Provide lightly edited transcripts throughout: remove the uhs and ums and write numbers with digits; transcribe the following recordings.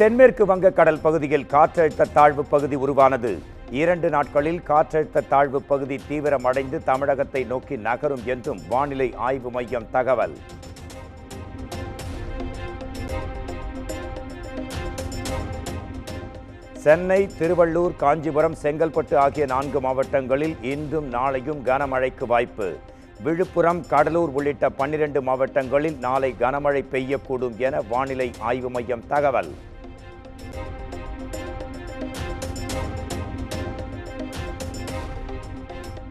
தென்மேற்கு வங்கக்கடல் பகுதியில் காற்றழுத்த தாழ்வு பகுதி உருவானது. 2 நாட்களில் காற்றழுத்த தாழ்வு பகுதி தீவிரமடைந்து தமிழகத்தை நோக்கி நகரும் என்றும் வானிலை ஆய்வு மையம் தகவல். சென்னை, திருவள்ளூர், காஞ்சிபுரம், செங்கல்பட்டு ஆகிய 4 மாவட்டங்களில் இன்றும் நாளையும் கனமழைக்கு வாய்ப்பு. விழுப்புரம், கடலூர் உள்ளிட்ட 12 மாவட்டங்களில் நாளை கனமழை பெய்யக்கூடும் என வானிலை ஆய்வு மையம் தகவல்.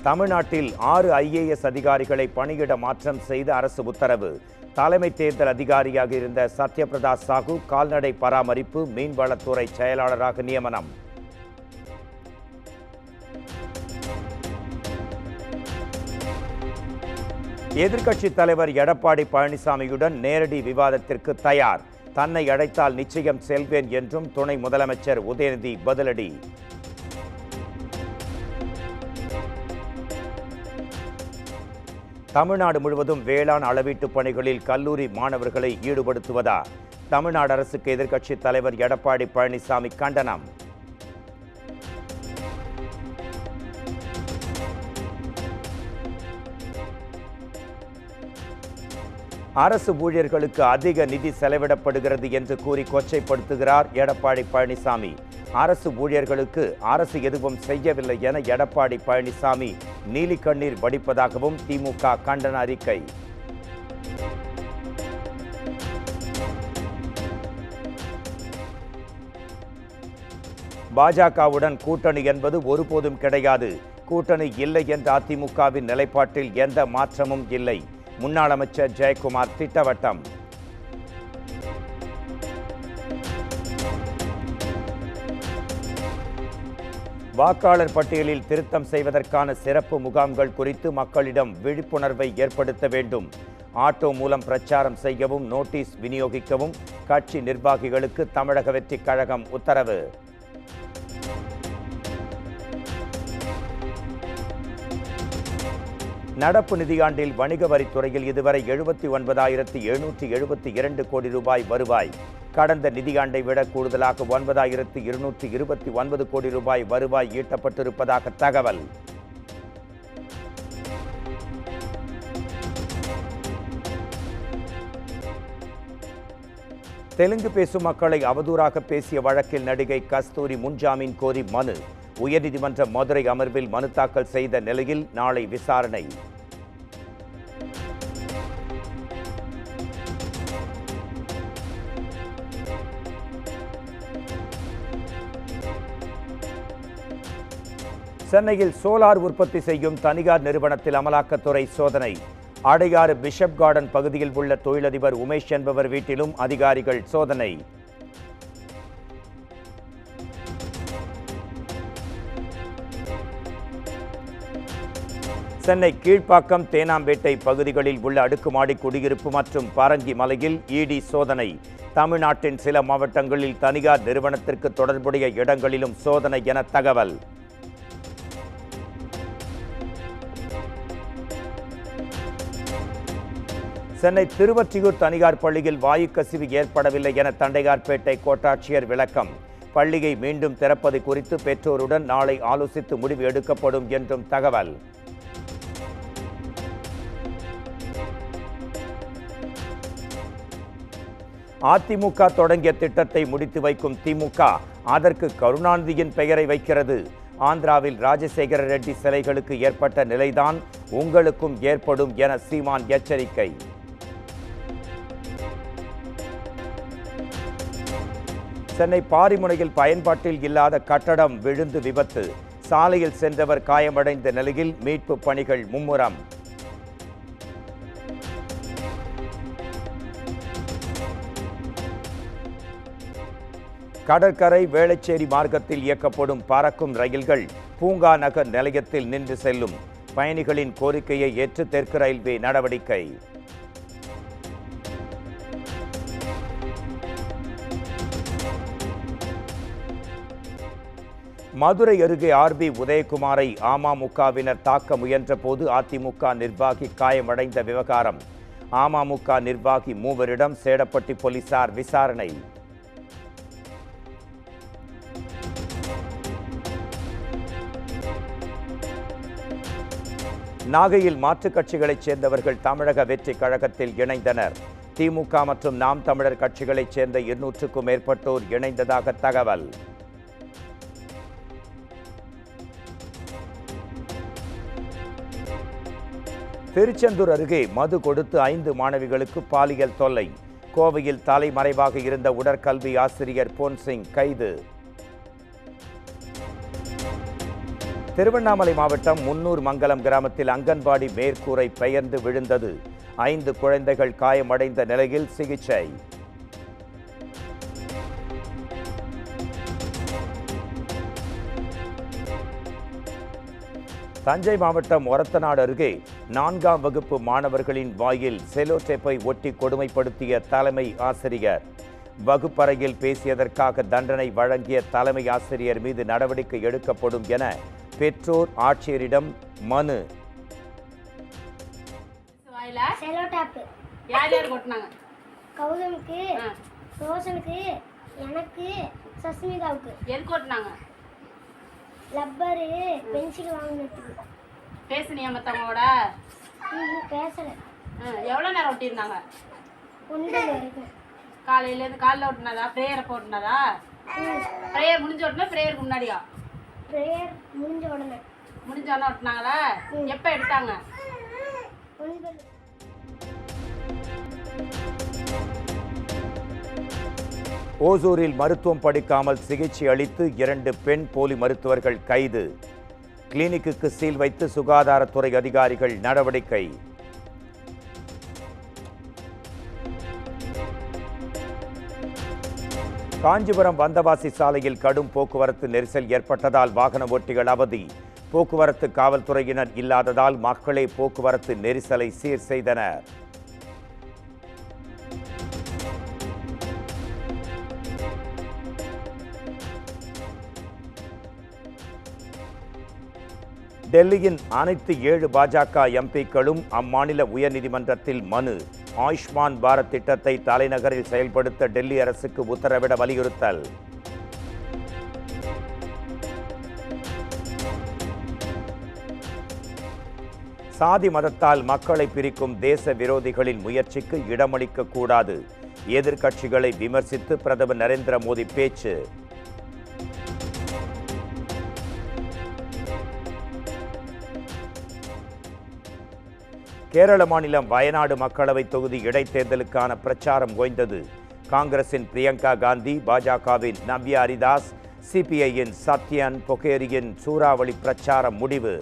தமிழ்நாட்டில் 6 IAS அதிகாரிகளை பணியிட மாற்றம் செய்து அரசு உத்தரவு. தலைமை தேர்தல் அதிகாரியாக இருந்த சத்யபிரதா சாஹூ கால்நடை பராமரிப்பு மீன்வளத்துறை செயலாளராக நியமனம். எதிர்க்கட்சித் தலைவர் எடப்பாடி பழனிசாமியுடன் நேரடி விவாதத்திற்கு தயார். தன்னை அழைத்தால் நிச்சயம் செல்வேன் என்றும் துணை முதலமைச்சர் உதயநிதி பதிலடி. தமிழ்நாடு முழுவதும் வேளாண் அளவீட்டு பணிகளில் கல்லூரி மாணவர்களை ஈடுபடுத்துவதா? தமிழ்நாடு அரசுக்கு எதிர்க்கட்சித் தலைவர் எடப்பாடி பழனிசாமி கண்டனம். அரசு ஊழியர்களுக்கு அதிக நிதி செலவிடப்படுகிறது என்று கூறி கொச்சைப்படுத்துகிறார் எடப்பாடி பழனிசாமி. அரசு ஊழியர்களுக்கு அரசு எதுவும் செய்யவில்லை என எடப்பாடி பழனிசாமி நீலிக்கண்ணீர் வடிப்பதாகவும் திமுக கண்டன அறிக்கை. பாஜகவுடன் கூட்டணி என்பது ஒருபோதும் கிடையாது. கூட்டணி இல்லை என்ற அதிமுகவின் நிலைப்பாட்டில் எந்த மாற்றமும் இல்லை. முன்னாள் அமைச்சர் ஜெயக்குமார் திட்டவட்டம். வாக்காளர் பட்டியலில் திருத்தம் செய்வதற்கான சிறப்பு முகாம்கள் குறித்து மக்களிடம் விழிப்புணர்வை ஏற்படுத்த வேண்டும். ஆட்டோ மூலம் பிரச்சாரம் செய்யவும் நோட்டீஸ் விநியோகிக்கவும் கட்சி நிர்வாகிகளுக்கு தமிழக வெற்றிக் கழகம் உத்தரவு. நடப்பு நிதியாண்டில் வணிக வரித்துறையில் இதுவரை 79,772 கோடி ரூபாய் வருவாய். கடந்த நிதியாண்டை விட கூடுதலாக 9,229 கோடி ரூபாய் வருவாய் ஈட்டப்பட்டிருப்பதாக தகவல். தெலுங்கு பேசும் மக்களை அவதூறாக பேசிய வழக்கில் நடிகை கஸ்தூரி முன்ஜாமீன் கோரி மனு. உயர்நீதிமன்ற மதுரை அமர்வில் மனு தாக்கல் செய்த நிலையில் நாளை விசாரணை. சென்னையில் சோலார் உற்பத்தி செய்யும் தனியார் நிறுவனத்தில் அமலாக்கத்துறை சோதனை. அடையாறு பிஷப் கார்டன் பகுதியில் உள்ள தொழிலதிபர் உமேஷ் என்பவர் வீட்டிலும் அதிகாரிகள் சோதனை. சென்னை கீழ்ப்பாக்கம், தேனாம்பேட்டை பகுதிகளில் உள்ள அடுக்குமாடி குடியிருப்பு மற்றும் பரங்கி மலையில் இடி சோதனை. தமிழ்நாட்டின் சில மாவட்டங்களில் தனியார் நிறுவனத்திற்கு தொடர்புடைய இடங்களிலும் சோதனை என தகவல். சென்னை திருவொற்றியூர் தனியார் பள்ளியில் வாயு கசிவு ஏற்படவில்லை என தண்டையார்பேட்டை கோட்டாட்சியர் விளக்கம். பள்ளியை மீண்டும் திறப்பது குறித்து பெற்றோருடன் நாளை ஆலோசித்து முடிவு எடுக்கப்படும் என்றும் தகவல். அதிமுக தொடங்கிய திட்டத்தை முடித்து வைக்கும் திமுக அதற்கு கருணாநிதியின் பெயரை வைக்கிறது. ஆந்திராவில் ராஜசேகர ரெட்டி சிலைகளுக்கு ஏற்பட்ட நிலைதான் உங்களுக்கும் ஏற்படும் என சீமான் எச்சரிக்கை. சென்னை பாரிமுனையில் பயன்பாட்டில் இல்லாத கட்டடம் விழுந்து விபத்து. சாலையில் சென்றவர் காயமடைந்த நிலையில் மீட்பு பணிகள் மும்முரம். கடற்கரை வேளச்சேரி மார்க்கத்தில் இயக்கப்படும் பறக்கும் ரயில்கள் பூங்கா நகர் நிலையத்தில் நின்று செல்லும். பயணிகளின் கோரிக்கையை ஏற்று தெற்கு ரயில்வே நடவடிக்கை. மதுரை அருகே RB உதயகுமாரை அமமுகவினர் தாக்க முயன்ற போது அதிமுக நிர்வாகி காயமடைந்த விவகாரம். அமமுக நிர்வாகி மூவரிடம் சேடப்பட்டி போலீசார் விசாரணை. நாகையில் மாற்றுக் கட்சிகளைச் சேர்ந்தவர்கள் தமிழக வெற்றி கழகத்தில் இணைந்தனர். திமுக மற்றும் நாம் தமிழர் கட்சிகளைச் சேர்ந்த 200க்கும் மேற்பட்டோர் இணைந்ததாக தகவல். திருச்செந்தூர் அருகே மது கொடுத்து 5 மாணவிகளுக்கு பாலியல் தொல்லை. கோவையில் தலைமறைவாக இருந்த உடற்கல்வி ஆசிரியர் பொன்சிங் கைது. திருவண்ணாமலை மாவட்டம் முன்னூர் மங்கலம் கிராமத்தில் அங்கன்வாடி மேற்கூரை பெயர்ந்து விழுந்தது. 5 குழந்தைகள் காயமடைந்த நிலையில் சிகிச்சை. தஞ்சை மாவட்டம் ஒரத்தநாடு அருகே 4ஆம் வகுப்பு மாணவர்களின் வாயில் செலோ டேப்பை ஒட்டி கொடுமைப்படுத்திய தலைமை ஆசிரியர். வகுப்பறையில் பேசியதற்காக தண்டனை வழங்கிய தலைமை ஆசிரியர் மீது நடவடிக்கை எடுக்கப்படும் என பெற்றோர் ஆட்சியரிடம் மனு. செலோ டேப் யார் யார் கொட்டினாங்க? கௌதமுக்கு, ரோஷனுக்கு, எனக்கு, சஸ்மிதாவுக்கு. எதுக்கு கொட்டினாங்க? லப்பரு பென்சில் வாங்கினதுக்கு. பேசுனியா மற்றவங்களோட? பேசலை. எவ்வளோ நேரம் ஒட்டியிருந்தாங்க? 9 வரைக்கும். காலையிலேருந்து காலைல ஒட்டினதா? ப்ரேயரை போட்டினதா? ப்ரேயர் முடிஞ்ச உடனே ப்ரேயருக்கு முன்னாடியா? ப்ரேயர் முடிஞ்ச உடனே. முடிஞ்ச உடனே ஒட்டினாங்களா? எப்போ எடுத்தாங்க? 9. ஓசூரில் மருத்துவம் படிக்காமல் சிகிச்சை அளித்து 2 பெண் போலி மருத்துவர்கள் கைது. கிளினிக்கு சீல் வைத்து சுகாதாரத்துறை அதிகாரிகள் நடவடிக்கை. காஞ்சிபுரம் வந்தவாசி சாலையில் கடும் போக்குவரத்து நெரிசல் ஏற்பட்டதால் வாகன ஓட்டிகள் அவதி. போக்குவரத்து காவல்துறையினர் இல்லாததால் மக்களே போக்குவரத்து நெரிசலை சீர் செய்தனர். டெல்லியின் அனைத்து 7 பாஜக எம்பிக்களும் அம்மாநில உயர்நீதிமன்றத்தில் மனு. ஆயுஷ்மான் பாரத் திட்டத்தை தலைநகரில் செயல்படுத்த டெல்லி அரசுக்கு உத்தரவிட வலியுறுத்தல். சாதி மதத்தால் மக்களை பிரிக்கும் தேச விரோதிகளின் முயற்சிக்கு இடமளிக்க கூடாது. எதிர்க்கட்சிகளை விமர்சித்து பிரதமர் நரேந்திர மோடி பேச்சு. கேரள மாநிலம் வயநாடு மக்களவை தொகுதி இடைத்தேர்தலுக்கான பிரச்சாரம் ஓய்ந்தது. காங்கிரசின் பிரியங்கா காந்தி, பாஜகவின் நவ்யா ஹரிதாஸ், சிபிஐயின் சத்யன் பொகேரியின் சூறாவளி பிரச்சாரம் முடிவு.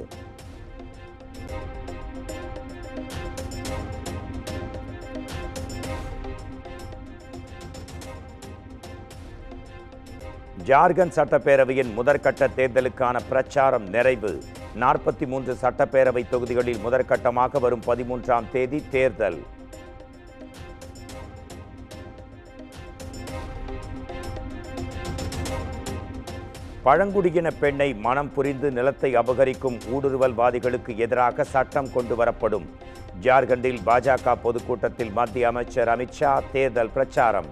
ஜார்க்கண்ட் சட்டப்பேரவையின் முதற்கட்ட தேர்தலுக்கான பிரச்சாரம் நிறைவு. 43 சட்டப்பேரவை தொகுதிகளில் முதற்கட்டமாக வரும் 13ஆம் தேதி தேர்தல். பழங்குடியின பெண்ணை மனம் புரிந்து நிலத்தை அபகரிக்கும் ஊடுருவல்வாதிகளுக்கு எதிராக சட்டம் கொண்டு வரப்படும். ஜார்க்கண்டில் பாஜக பொதுக்கூட்டத்தில் மத்திய அமைச்சர் அமித்ஷா தேர்தல் பிரச்சாரம்.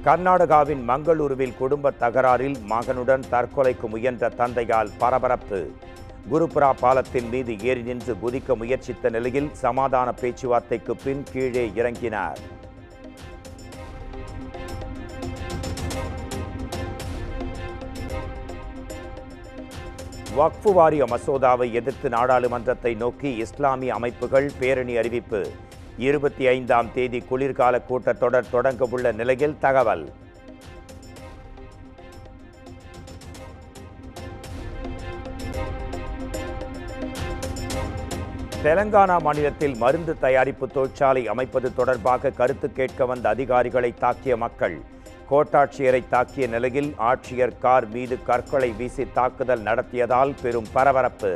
கர்நாடகாவின் மங்களூருவில் குடும்ப தகராறில் மகனுடன் தற்கொலைக்கு முயன்ற தந்தையால் பரபரப்பு. குருபுரா பாலத்தின் மீது ஏறி நின்று குதிக்க முயற்சித்த நிலையில் சமாதான பேச்சுவார்த்தைக்கு பின் கீழே இறங்கினார். வக்ஃபு வாரிய மசோதாவை எதிர்த்து நாடாளுமன்றத்தை நோக்கி இஸ்லாமிய அமைப்புகள் பேரணி அறிவிப்பு. 25ஆம் தேதி குளிர்கால கூட்டத்தொடர் தொடங்கவுள்ள நிலையில் தகவல். தெலங்கானா மாநிலத்தில் மருந்து தயாரிப்பு தொழிற்சாலை அமைப்பது தொடர்பாக கருத்து கேட்க வந்த அதிகாரிகளை தாக்கிய மக்கள். கோட்டாட்சியரை தாக்கிய நிலையில் ஆட்சியர் கார் மீது கற்களை வீசி தாக்குதல் நடத்தியதால் பெரும் பரபரப்பு.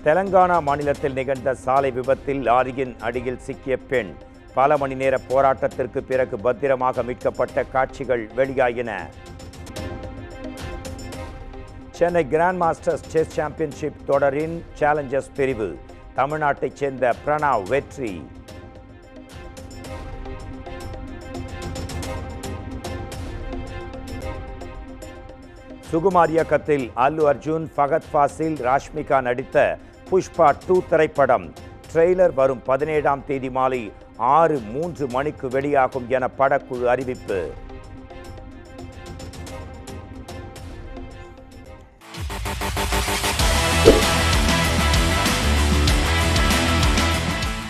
தெலங்கானா மாநிலத்தில் நிகழ்ந்த சாலை விபத்தில் லாரியின் அடியில் சிக்கிய பெண். பல மணி நேர போராட்டத்திற்கு பிறகு பத்திரமாக மீட்கப்பட்ட காட்சிகள் வெளியாகின. Chennai Grand Masters chess championship தொடரின் சேலஞ்சர்ஸ் பிரிவு தமிழ்நாட்டைச் சேர்ந்த பிரணாவ் வெற்றி. சுகுமார் இயக்கத்தில் அல்லு அர்ஜுன், ஃபகத் ஃபாசில், ராஷ்மிகா நடித்த புஷ்பா 2 திரைப்படம் ட்ரெய்லர் வரும் 17ஆம் தேதி மாலை 6:03 மணிக்கு வெளியாகும் என படக்குழு அறிவிப்பு.